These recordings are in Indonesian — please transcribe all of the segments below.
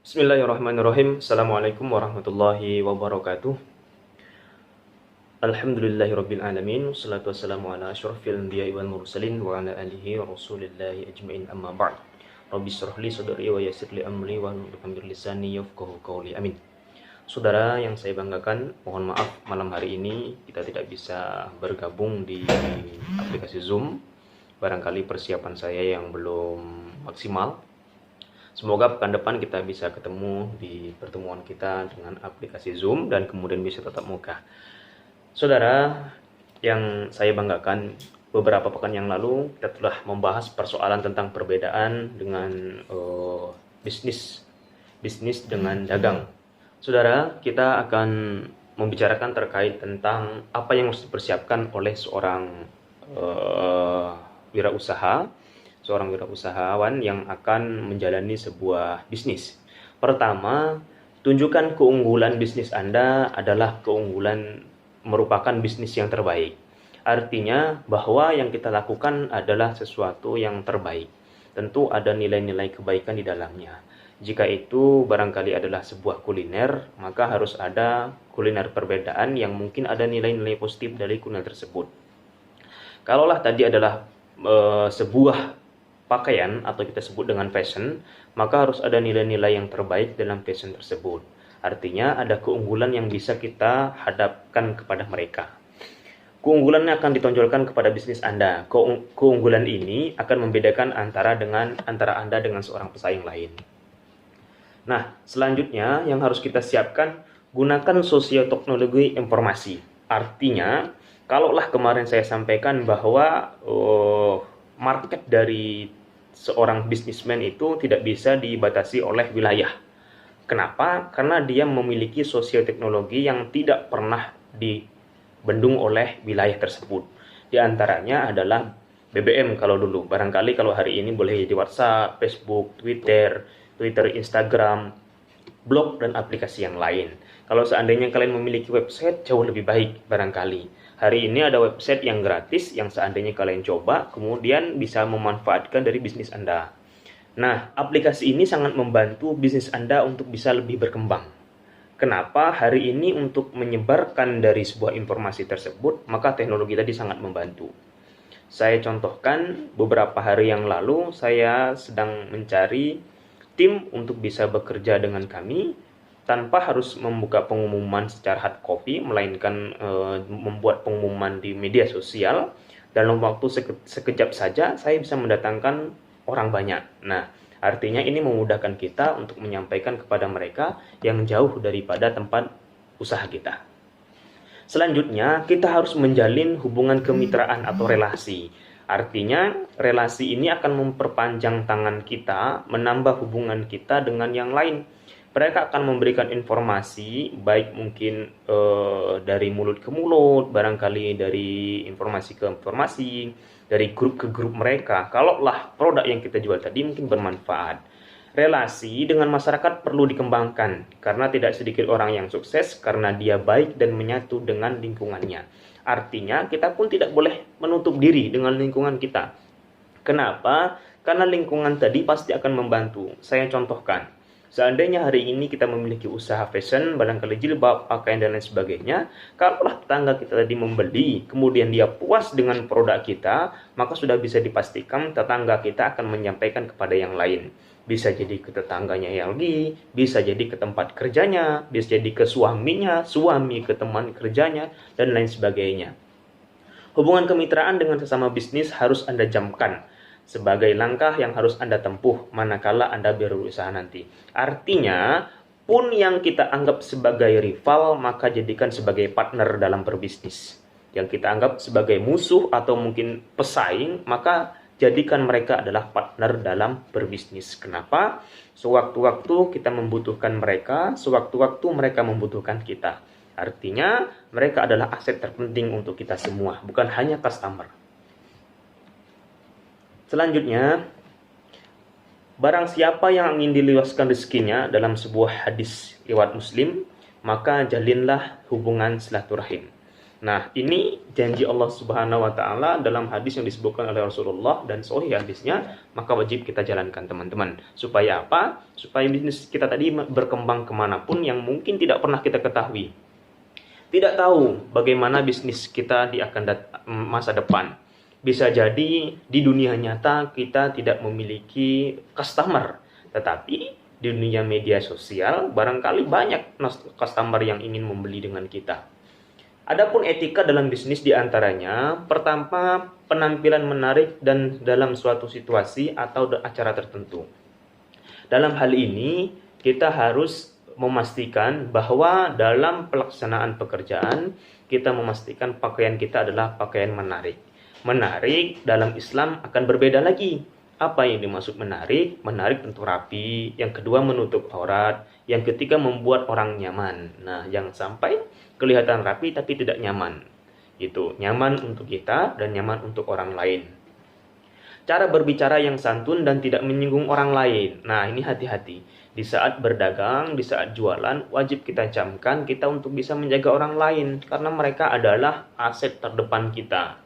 Bismillahirrahmanirrahim. Assalamualaikum warahmatullahi wabarakatuh. Alhamdulillahirabbil alamin. Wassalatu wassalamu ala asyrafil anbiya'i wal mursalin wa ala alihi wa rasulillahi ajmain, amma ba'd. Rabbi shrah li sadri wa yassir li amri wa hlul 'uqdatam min lisani yafqahu qawli. Amin. Saudara yang saya banggakan, mohon maaf malam hari ini kita tidak bisa bergabung di aplikasi Zoom. Barangkali persiapan saya yang belum maksimal. Semoga pekan depan kita bisa ketemu di pertemuan kita dengan aplikasi Zoom dan kemudian bisa tatap muka. Saudara yang saya banggakan, beberapa pekan yang lalu kita telah membahas persoalan tentang perbedaan dengan bisnis dengan dagang. Saudara, kita akan membicarakan terkait tentang apa yang harus dipersiapkan oleh seorang seorang wirausahawan yang akan menjalani sebuah bisnis. Pertama, tunjukkan keunggulan bisnis Anda adalah keunggulan merupakan bisnis yang terbaik. Artinya bahwa yang kita lakukan adalah sesuatu yang terbaik. Tentu ada nilai-nilai kebaikan di dalamnya. Jika itu barangkali adalah sebuah kuliner, maka harus ada kuliner perbedaan yang mungkin ada nilai-nilai positif dari kuliner tersebut. Kalaulah tadi adalah sebuah pakaian atau kita sebut dengan fashion, maka harus ada nilai-nilai yang terbaik dalam fashion tersebut. Artinya ada keunggulan yang bisa kita hadapkan kepada mereka. Keunggulannya akan ditonjolkan kepada bisnis Anda. Keunggulan ini akan membedakan antara Anda dengan seorang pesaing lain. Nah, selanjutnya yang harus kita siapkan, gunakan sosial teknologi informasi. Artinya, kalaulah kemarin saya sampaikan bahwa market dari seorang bisnismen itu tidak bisa dibatasi oleh wilayah. Kenapa? Karena dia memiliki sosial teknologi yang tidak pernah dibendung oleh wilayah tersebut. Di antaranya adalah BBM kalau dulu. Barangkali kalau hari ini boleh di WhatsApp, Facebook, Twitter, Instagram, blog, dan aplikasi yang lain. Kalau seandainya kalian memiliki website, jauh lebih baik barangkali. Hari ini ada website yang gratis yang seandainya kalian coba, kemudian bisa memanfaatkan dari bisnis Anda. Nah, aplikasi ini sangat membantu bisnis Anda untuk bisa lebih berkembang. Kenapa? Hari ini untuk menyebarkan dari sebuah informasi tersebut, maka teknologi tadi sangat membantu. Saya contohkan, beberapa hari yang lalu saya sedang mencari tim untuk bisa bekerja dengan kami, tanpa harus membuka pengumuman secara hard copy, melainkan membuat pengumuman di media sosial. Dalam waktu sekejap saja saya bisa mendatangkan orang banyak. Nah, artinya ini memudahkan kita untuk menyampaikan kepada mereka yang jauh daripada tempat usaha kita. Selanjutnya, kita harus menjalin hubungan kemitraan atau relasi. Artinya, relasi ini akan memperpanjang tangan kita, menambah hubungan kita dengan yang lain. Mereka akan memberikan informasi, baik mungkin dari mulut ke mulut, barangkali dari informasi ke informasi, dari grup ke grup mereka. Kalaulah produk yang kita jual tadi mungkin bermanfaat. Relasi dengan masyarakat perlu dikembangkan, karena tidak sedikit orang yang sukses karena dia baik dan menyatu dengan lingkungannya. Artinya kita pun tidak boleh menutup diri dengan lingkungan kita. Kenapa? Karena lingkungan tadi pasti akan membantu. Saya contohkan. Seandainya hari ini kita memiliki usaha fashion, barangkali jilbab, pakaian, dan lain sebagainya, kalaulah tetangga kita tadi membeli, kemudian dia puas dengan produk kita, maka sudah bisa dipastikan tetangga kita akan menyampaikan kepada yang lain. Bisa jadi ke tetangganya yang lagi, bisa jadi ke tempat kerjanya, bisa jadi ke suaminya, suami ke teman kerjanya, dan lain sebagainya. Hubungan kemitraan dengan sesama bisnis harus Anda jamkan sebagai langkah yang harus Anda tempuh manakala Anda berusaha nanti. Artinya, pun yang kita anggap sebagai rival, maka jadikan sebagai partner dalam berbisnis. Yang kita anggap sebagai musuh atau mungkin pesaing, maka jadikan mereka adalah partner dalam berbisnis. Kenapa? Sewaktu-waktu kita membutuhkan mereka, sewaktu-waktu mereka membutuhkan kita. Artinya, mereka adalah aset terpenting untuk kita semua, bukan hanya customer. Selanjutnya, barang siapa yang ingin diluaskan rezekinya dalam sebuah hadis riwayat Muslim, maka jalinlah hubungan silaturahim. Nah, ini janji Allah Subhanahu wa taala dalam hadis yang disebutkan oleh Rasulullah dan sahih hadisnya, maka wajib kita jalankan teman-teman. Supaya apa? Supaya bisnis kita tadi berkembang kemanapun yang mungkin tidak pernah kita ketahui. Tidak tahu bagaimana bisnis kita di akan masa depan. Bisa jadi di dunia nyata kita tidak memiliki customer, tetapi di dunia media sosial barangkali banyak customer yang ingin membeli dengan kita. Adapun etika dalam bisnis diantaranya, pertama penampilan menarik dan dalam suatu situasi atau acara tertentu. Dalam hal ini, kita harus memastikan bahwa dalam pelaksanaan pekerjaan, kita memastikan pakaian kita adalah pakaian menarik. Menarik dalam Islam akan berbeda lagi. Apa yang dimaksud menarik? Menarik tentu rapi. Yang kedua menutup aurat. Yang ketiga membuat orang nyaman. Nah, jangan sampai kelihatan rapi tapi tidak nyaman. Itu nyaman untuk kita dan nyaman untuk orang lain. Cara berbicara yang santun dan tidak menyinggung orang lain. Nah, ini hati-hati. Di saat berdagang, di saat jualan, wajib kita camkan kita untuk bisa menjaga orang lain. Karena mereka adalah aset terdepan kita.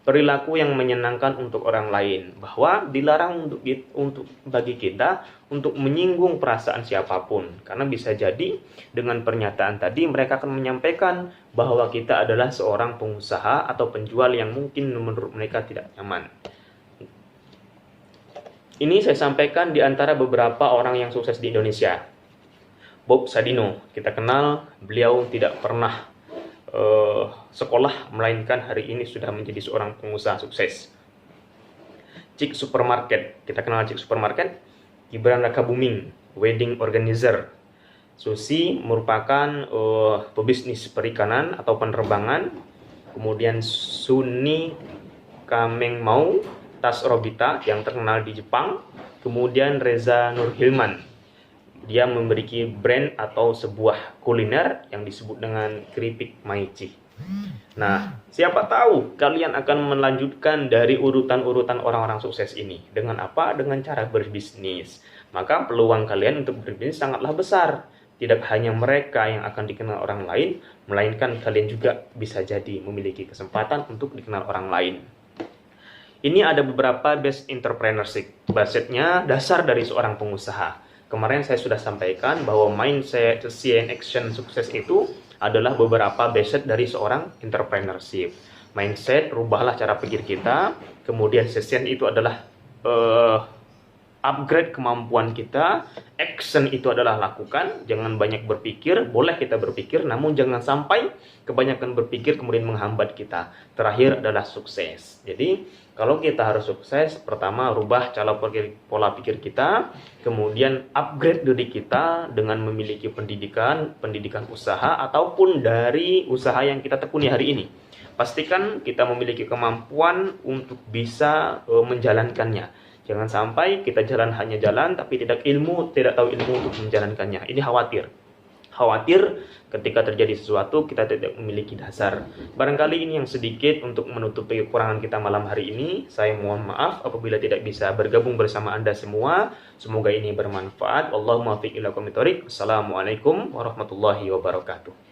Perilaku yang menyenangkan untuk orang lain. Bahwa dilarang untuk bagi kita untuk menyinggung perasaan siapapun. Karena bisa jadi dengan pernyataan tadi mereka akan menyampaikan bahwa kita adalah seorang pengusaha atau penjual yang mungkin menurut mereka tidak nyaman. Ini saya sampaikan di antara beberapa orang yang sukses di Indonesia. Bob Sadino, kita kenal, beliau tidak pernah sekolah, melainkan hari ini sudah menjadi seorang pengusaha sukses. Cik Supermarket, kita kenal Cik Supermarket. Gibran Rakabuming, wedding organizer. Susi merupakan pebisnis perikanan atau penerbangan. Kemudian Suni Kamengmau, tas Robita yang terkenal di Jepang. Kemudian Reza Nurhilman, dia memiliki brand atau sebuah kuliner yang disebut dengan keripik Maici. Nah, siapa tahu kalian akan melanjutkan dari urutan-urutan orang-orang sukses ini. Dengan apa? Dengan cara berbisnis. Maka peluang kalian untuk berbisnis sangatlah besar. Tidak hanya mereka yang akan dikenal orang lain, melainkan kalian juga bisa jadi memiliki kesempatan untuk dikenal orang lain. Ini ada beberapa basic entrepreneurship. Basicnya dasar dari seorang pengusaha. Kemarin saya sudah sampaikan bahwa mindset, see and action sukses itu adalah beberapa basic dari seorang entrepreneurship. Mindset, rubahlah cara pikir kita. Kemudian session itu adalah upgrade kemampuan kita. Action itu adalah lakukan. Jangan banyak berpikir. Boleh kita berpikir, namun jangan sampai kebanyakan berpikir kemudian menghambat kita. Terakhir adalah sukses. Jadi kalau kita harus sukses, pertama rubah pola pikir kita. Kemudian upgrade diri kita dengan memiliki pendidikan usaha ataupun dari usaha yang kita tekuni hari ini. Pastikan kita memiliki kemampuan untuk bisa menjalankannya. Jangan sampai kita hanya jalan tapi tidak tahu ilmu untuk menjalankannya. Ini khawatir ketika terjadi sesuatu kita tidak memiliki dasar. Barangkali ini yang sedikit untuk menutupi kekurangan kita malam hari ini. Saya mohon maaf apabila tidak bisa bergabung bersama Anda semua. Semoga ini bermanfaat. Allahumma fiq ila qomitorik. Assalamualaikum warahmatullahi wabarakatuh.